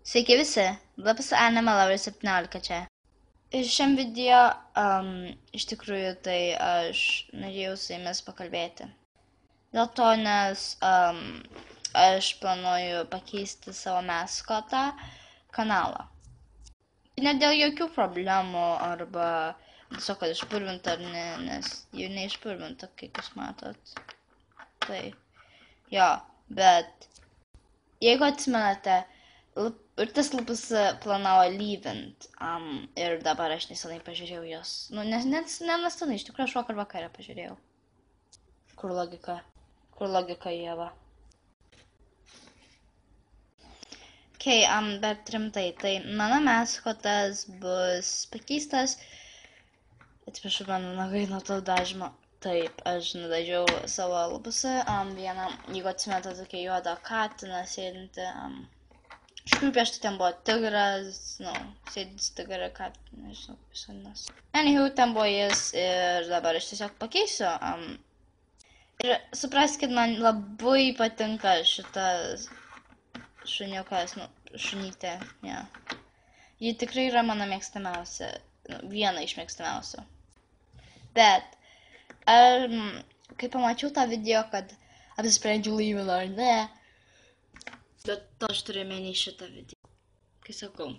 Sveiki visi, labas Anime Lover 17 čia. Ir šiam video, iš tikrųjų, tai aš norėjau su jumis pakalbėti. Dėl to, nes aš planuoju pakeisti savo maskotą kanalą. Ne dėl jokių problemų arba tiesiog, kad išpurvinta ar ne, nes jau neišpurvinta, kaip jūs matot. Tai, jo, bet jeigu atsimenate, ir tas lapas planavo lyvint, ir dabar aš nesenai pažiūrėjau jos. Nu, nesenai, iš tikrųjų aš vakar vakarą pažiūrėjau. Kur logika? Kur logika, Ieva? Bet rimtai, tai mano maskotas bus pakeistas. Atsiprašau, mano nagai nuo to dažymo. Taip, aš nudažiau savo lapusą, vieną, jeigu atsimenate, tokia juoda katina sėdinti, iš tikrųjų prieš tai ten buvo tigras, sėdintis tigrą katiną, nežinau, kaip jis vadinasi. Anywho, ten buvo jis ir dabar aš tiesiog pakeisiu. Ir supraskit, man labai patinka šitas šuniukas, šunytė, ja. Ji tikrai yra mano mėgstamiausia, viena iš mėgstamiausių. Bet, kai pamačiau tą video, kad apsisprendžiau lyvint ar ne, bet to aš turiu menį šitą video, kai sakau.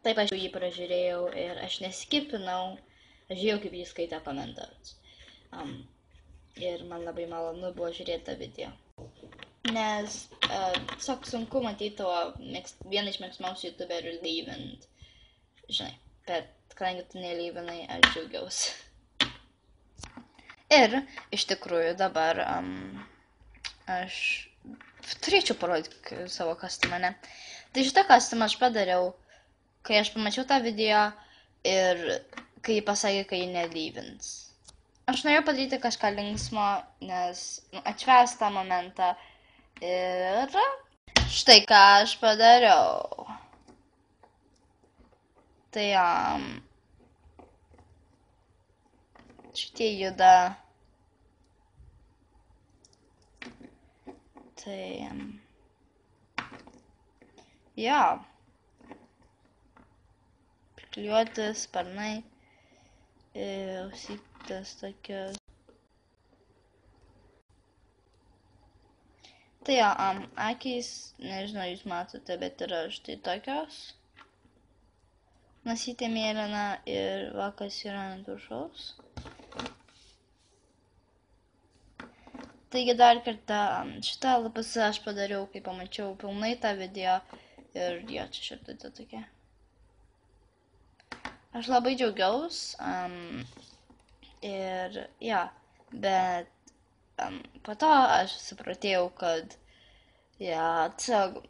Taip aš jį pražiūrėjau ir aš neskipinau, aš žiūrėjau, kaip jis skaitė komentarus. Ir man labai malonu buvo žiūrėti tą video. Nes tiesiog sunku matyti to vieną iš mėgstamiausių youtuberių lyvint. Žinai, bet kadangi tu nelyvinai, aš džiaugiausi. Ir iš tikrųjų dabar aš turėčiau parodyti savo kostiumą, ne? Tai šitą kostiumą aš padariau, kai aš pamačiau tą video ir kai jį pasakė, kai jį nelyvins. Aš norėjau padaryti kažką linksmo, nes atšvęs tą momentą. Ir štai ką aš padariau. Tai šitie juda. Tai jo. Priklijuoti sparnai. Ausytės tokios. Tai jo, akys, nežinau, jūs matote, bet yra štai tokios. Nosytė mėlyna ir vakas yra ant viršaus. Taigi dar kartą šitą lapusą aš padariau, kai pamačiau pilnai tą video. Ir jo, čia širdutė tokia. Aš labai džiaugiaus. Ir jo, bet po to aš supratėjau, kad, tiesiog,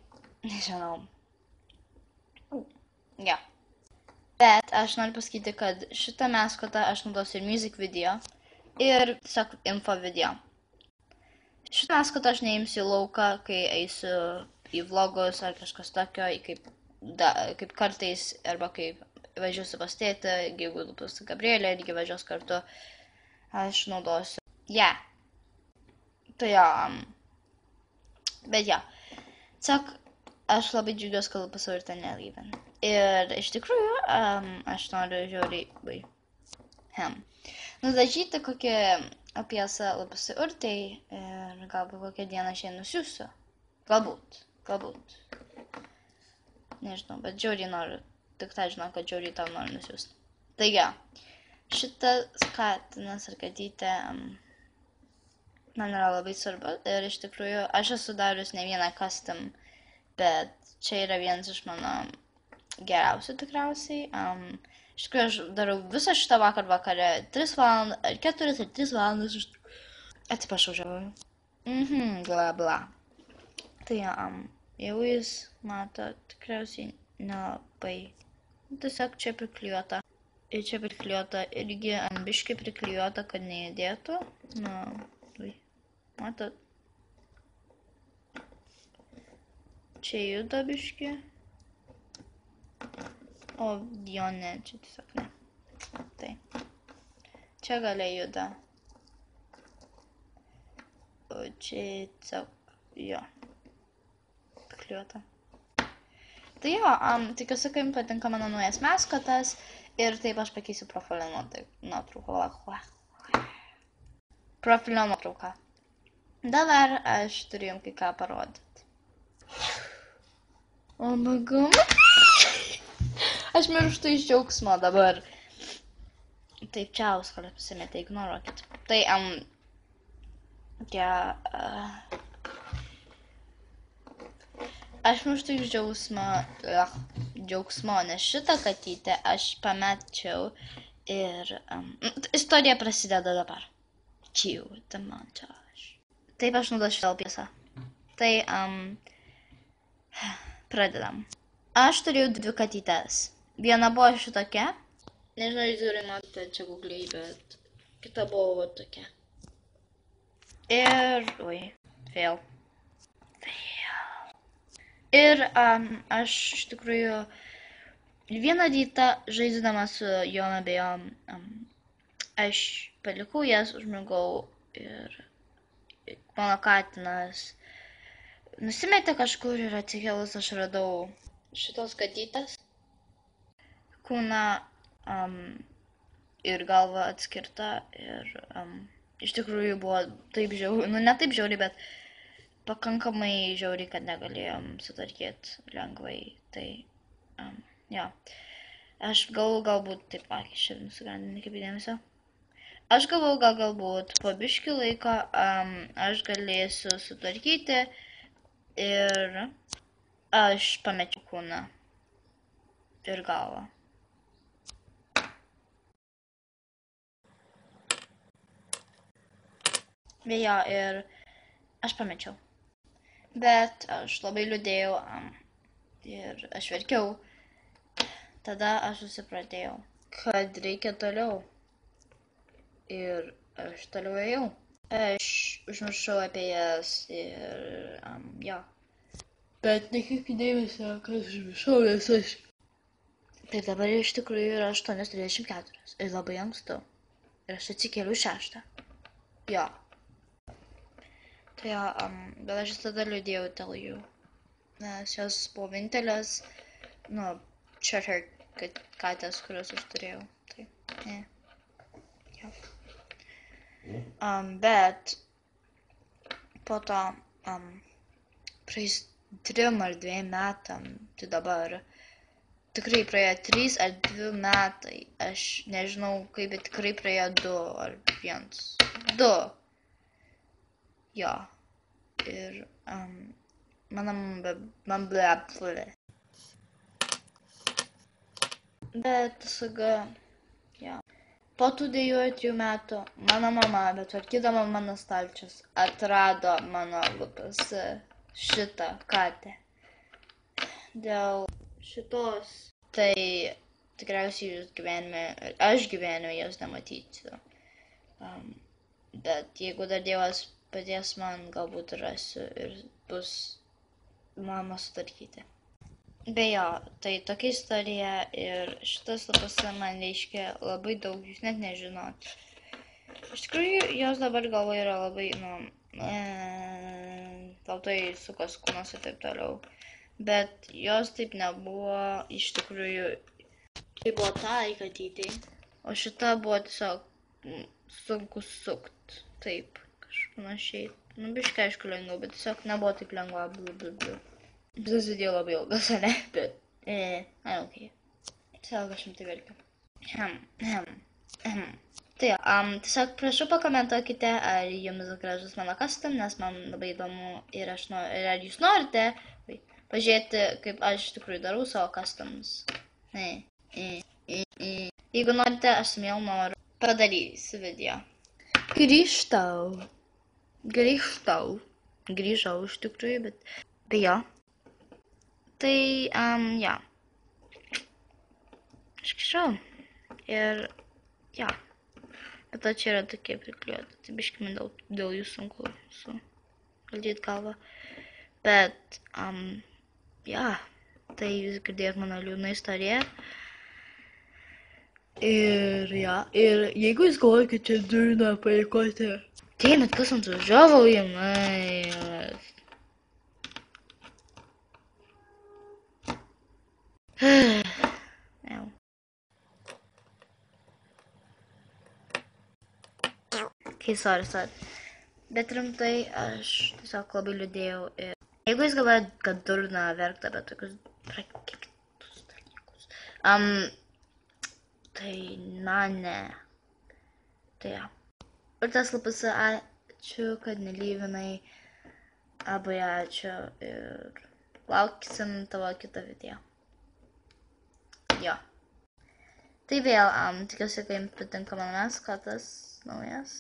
nežinau, Bet aš noriu pasakyti, kad šitą maskotą aš naudosiu ir music video, ir tiesiog info video. Šitą maskotą aš neimsiu į lauką, kai eisiu į vlogus ar kažkas tokio, kaip kartais, arba kaip važiuosiu pas tėtę, jeigu pas Gabrielę, irgi važiuos kartu, aš naudosiu. Tai jo, bet jo, tiesiog aš labai džiugiuosi, kad pasau ir ten nelyvin. Ir iš tikrųjų, aš noriu žiauriai, nudažyti kokį apiesą lapusą urtai ir galbūt kokią dieną šiandien nusiųsiu. Galbūt. Nežinau, bet žiauriai noriu, tik tą žinau, kad žiauriai tau noriu nusiųsti. Taigi, šitas katinas ar katytė man yra labai svarbu ir iš tikrųjų aš esu darius ne vieną custom, bet čia yra vienas iš mano geriausių tikriausiai. Iš tikrųjų aš darau visą šitą vakare 3 valandas, ar 4 ar 3 valandas. Atsiprašau, žiauriai. Bla bla. Tai jau jūs mato tikriausiai nelabai. Tiesiog čia priklijuota. Ir čia priklijuota irgi ant biškį priklijuota, kad nejudėtų. Matot? Čia juda biškį. O jo ne, čia tiesiog ne. Tai. Čia galia juda. O čia tiesiog, jo. Priklijuota. Tai jo, tikiuosi, kad jums patinka mano naujas maskotas ir taip aš pakeisiu profilio nuotrauką. Profilio nuotrauką. Dabar aš turiu jums kai ką parodyti. Oh my god. Aš mirštu iš džiaugsmo dabar. Taip, čia auskalė pasimėtė, ignoruokit. Tai, aš mirštu iš džiaugsmo, nes šitą katytę aš pamečiau ir istorija prasideda dabar. Cue the montage. Taip, aš nudašiu vėl piesą. Tai, pradedam. Aš turėjau dvi katytes. Viena buvo šitokia. Nežinau, jūs gerai matote čia Google'ai, bet kita buvo tokia. Ir, fail. Ir aš iš tikrųjų vieną rytą žaisdama su jom abejom, aš palikau jas, užmigau ir mano katinas nusimetė kažkur ir atsikėlus aš radau šitos katytės kūną ir galva atskirta ir iš tikrųjų buvo taip žiauriai, ne taip žiauriai, bet pakankamai žiauriai, kad negalėjom sutvarkyti lengvai. Tai, jo. Aš galbūt, taip, šiaip nusigandinį kaip įdėmesio. Aš galbūt po biškį laiko aš galėsiu sutvarkyti ir aš pamečiau kūną ir galvą. Beje, ir aš pamečiau. Bet aš labai liūdėjau ir aš verkiau. Tada aš susipratėjau, kad reikia toliau. Ir aš toliau ėjau. Aš užmiršau apie jas ir, jo. Bet nekreipkite dėmesio, kad aš užmiršau, nes aš... Taip, dabar iš tikrųjų yra 8:34 ir labai ankstu. Ir aš atsikėliau 6. Jo. Tai jo, bet aš tada liūdėjau dėl jų. Nes jos buvo vienintelės, katės, kurias aš turėjau. Tai, ne. Jo. Bet po to, praeis 3 ar 2 metam, tai dabar tikrai praėjo 3 ar 2 metai. Aš nežinau kaip, bet tikrai praėjo 2 ar 1. 2. Jo. Ir, man blėplė. Bet, saga, jo. Po tų 2 ar 3 metų mano mama, betvarkydama mano stalčius, atrado mano lūpose šitą katę. Dėl šitos, tai tikriausiai aš gyvenime jos nematysiu. Bet jeigu dar Dievas padės man, galbūt rasiu ir bus mama sutvarkyti. Beje, tai tokia istorija ir šitas lapose man reiškia labai daug, jūs net nežinot. Iš tikrųjų, jos dabar galva yra labai, tautai sukas kūnas ir taip toliau. Bet jos taip nebuvo, iš tikrųjų, tai buvo tai katytei. O šita buvo tiesiog sunku sukt, taip. Panašiai. Biškai aišku lengviau, bet tiesiog nebuvo taip lengva. Visas video labai ilgas, ne? Bet, okay. Tiesiog aš tai verkiu. Tai jo, tiesiog prašau pakomentuokite, ar jums gražus mano custom, nes man labai įdomu ir ar jūs norite pažiūrėti, kaip aš iš tikrųjų darau savo customs. Jeigu norite, aš miel noriu padarysiu video. Grįžau iš tikrųjų, bet jo. Tai, jo. Aš grįžau. Ir, jo. Bet to čia yra tokie prikliuoti. Tai biškime dėl jų sunku valdyti galvą. Bet, jo. Tai jūs girdėjot mano liūdną istoriją. Ir, jo. Ir jeigu jūs galvojate, kad čia durna paikoti. Damn it, kas ant užžiavo į mane. sorry. Bet rimtai, aš tiesiog labai liūdėjau. Ir jeigu jūs galvojat, kad durna verkti apie tokius prakeiktus dalykus, tai na ne. Tai ja. Ir tas LPS, ačiū, kad nelyvinai. Labai ačiū ir lauksim tavo kitą video. Jo. Tai vėl, tikiuosi, kad jums patinka mano maskotas naujas.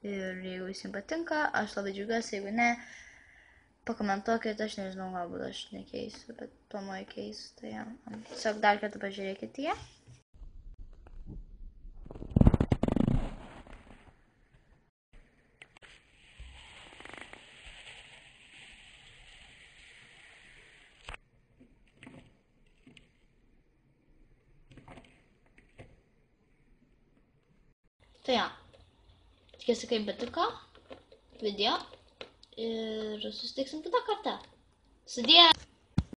Ir jeigu jis jums patinka, aš labai džiaugiuosi, jeigu ne, pakomentuokit, aš nežinau, galbūt aš nekeisiu, bet planuoju keisiu. Tai ja, tiesiog dar kartą pažiūrėkite ją. Tai ja, tikiuosi, kad jums patiko video ir susitiksim kitą kartą. Sudie!